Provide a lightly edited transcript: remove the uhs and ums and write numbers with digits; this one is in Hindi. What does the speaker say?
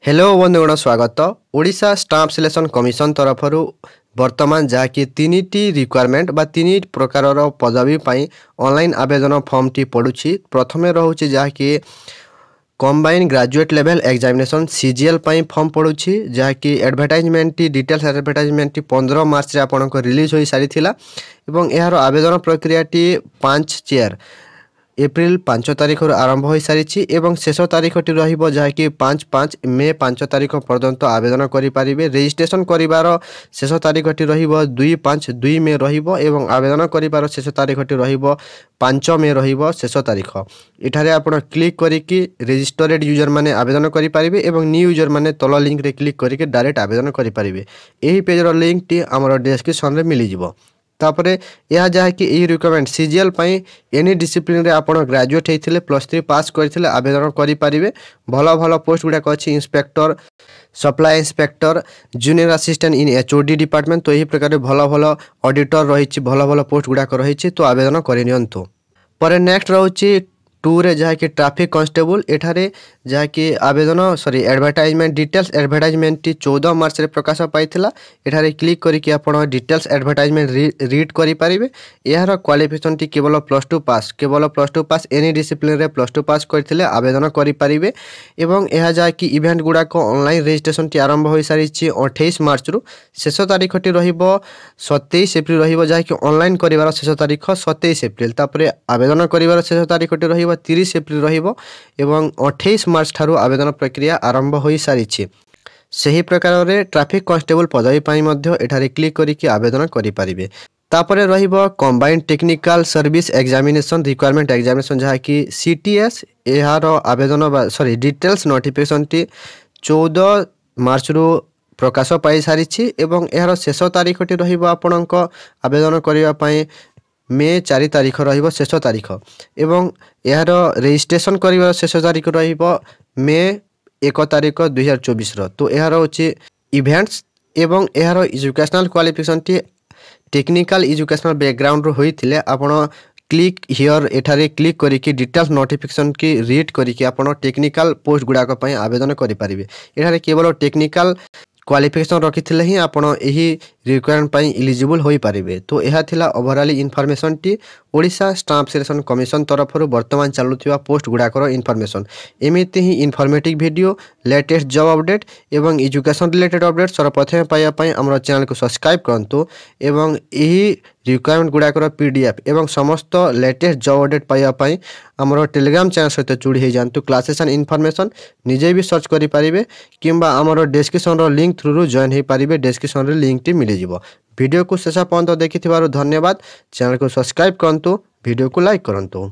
हेलो बंधुगण स्वागत। ओडिशा स्टाफ सिलेक्शन कमिशन तरफ वर्तमान जहाँकि तीन रिक्वायरमेंट बा तीन प्रकार पदवी ऑनलाइन आवेदन फॉर्म टी पड़ुछि। प्रथम रोचे जहाँकि combined graduate level examination CGL form पड़ुछि जहाँकि एडवर्टाइजमेंट टी डिटेल्स एडवर्टाइजमेंट टी 15 मार्च रे आपन को रिलीज हो सारी एवं यार आवेदन प्रक्रिया टी 5 एप्रिल 5 तारिख आरंभ हो सारी एवं शेष तारीख टी रहिबो जहाँकि 5 मे 5 तारिख पर्यंत आवेदन करें। रजिस्ट्रेशन करिवार शेष तारीख टी रहिबो 2 मे रहिबो एवं आवेदन करिवार शेष तारीख टी रहिबो 5 मे रहिबो शेष तारीख। एठारे आपण क्लिक करिकी रजिस्टर्ड यूजर माने आवेदन करि परिबे एवं न्यू यूजर माने तल लिंक रे क्लिक करिके डायरेक्ट आवेदन करि परिबे। एही पेज रो लिंक टी हमर डिस्क्रिप्शन रे मिली जिवो। तापरे यह जहाँ कि यही रिक्वायरमेंट सीजीएल एनी डिसिप्लिन रे आपण ग्रेजुएट होते +3 पास करते आवेदन करें। भल भल पोस्ट गुड़ाक अच्छी inspector supply inspector junior assistant in HOD department तो यही प्रकार भल भल ऑडिटर रही भल भल पोस्ट गुड़ाक रही तो आवेदन करनियंतु। पर नेक्स्ट रोचे 2 रे जहाँ कि ट्रैफिक कांस्टेबल एठारे जहाँ कि आवेदन एडवर्टाइजमेंट डिटेल्स एडवर्टाइजमेंट टी 14 मार्च रे प्रकाश पाइथिला। एठारे क्लिक करिकि आपण डिटेल्स एडवर्टाइजमेंट रीड करि परिबे। यार क्वालिफिकेशन टी केवल +2 पास एनी डिसिप्लिन रे +2 पास करथिले आवेदन करि परिबे। एवं यह जहाँ कि इवेंट गुड़ाक ऑनलाइन रजिस्ट्रेशन टी आरंभ हो सारी 28 मार्च रु शेष तारीख टी रहिबो 27 एप्रिल रहिबो जहाँ कि ऑनलाइन करिवार शेष तारीख 27 एप्रिल। तापरे आवेदन करिवार शेष तारीख टी रहिबो 30 एप्रिल रहिबो एवं 28 मार्च ठारू आवेदन प्रक्रिया आरंभ हो सारी। सही प्रकार रे ट्रैफिक कांस्टेबल पदवी पाई मध्य एठारे क्लिक करिकि आवेदन करि परिबे। तापरे रहिबो combined technical service examination requirement examination जहाँ कि सीटीएस यार आवेदन डिटेल्स नोटिफिकेशन टी 14 मार्च रु प्रकाश पाई सारी एवं यार शेष तारीख टी रहिबो आपणक आवेदन करिवा पई मे 4 तारिख रहिबो शेष तारीख एवं यार रजिस्ट्रेशन करिवार शेष तारीख रहिबो मे 1 तारिख 2024 रो। तो यार होची इवेंट्स एवं यार एजुकेशनल क्वालिफिकेशन टी टेक्निकल एजुकेशनल बैकग्राउंड रो होइथिले आपण क्लिक हियर एठारे क्लिक करिकि डिटेल्स नोटिफिकेशन की रीड करिकि आपण टेक्निकल पोस्ट गुड़ाक पई आवेदन करि परिबे। एठारे केवल टेक्निकल क्वालिफिकेशन रखिथिले ही आपण एही रिक्वायरमेंट पई एलिजिबल होई परिबे। तो यह थिला ओवरऑल इन्फॉर्मेशन टी ओडिशा स्टाफ सिलेक्शन कमिशन तरफ वर्तमान चालुथिबा पोस्ट गुड़ाकर इन्फॉर्मेशन। एमिति ही informative video latest job update एवं एजुकेशन रिलेटेड अपडेट सर्वप्रथम पाइबा पई हमर चैनल को सब्सक्राइब करंतु एवं एही रिक्वायरमेंट गुड़ाकर पीडीएफ एवं समस्त लेटेस्ट जॉब अपडेट पाइबा पई हमर टेलीग्राम चैनल सहित जोड़ी हो जातु। क्लासेस एंड इन्फॉर्मेशन निजे भी सर्च करि परिबे किंबा हमर डिस्क्रिप्शन रो लिंक थ्रू रो जॉइन हो परिबे। डिस्क्रिप्शन रे लिंक टी मिल जिवो। वीडियो को शेष पर्यंत देखिथिबारु धन्यवाद। चैनल को सब्सक्राइब करंतु, वीडियो को लाइक करंतु।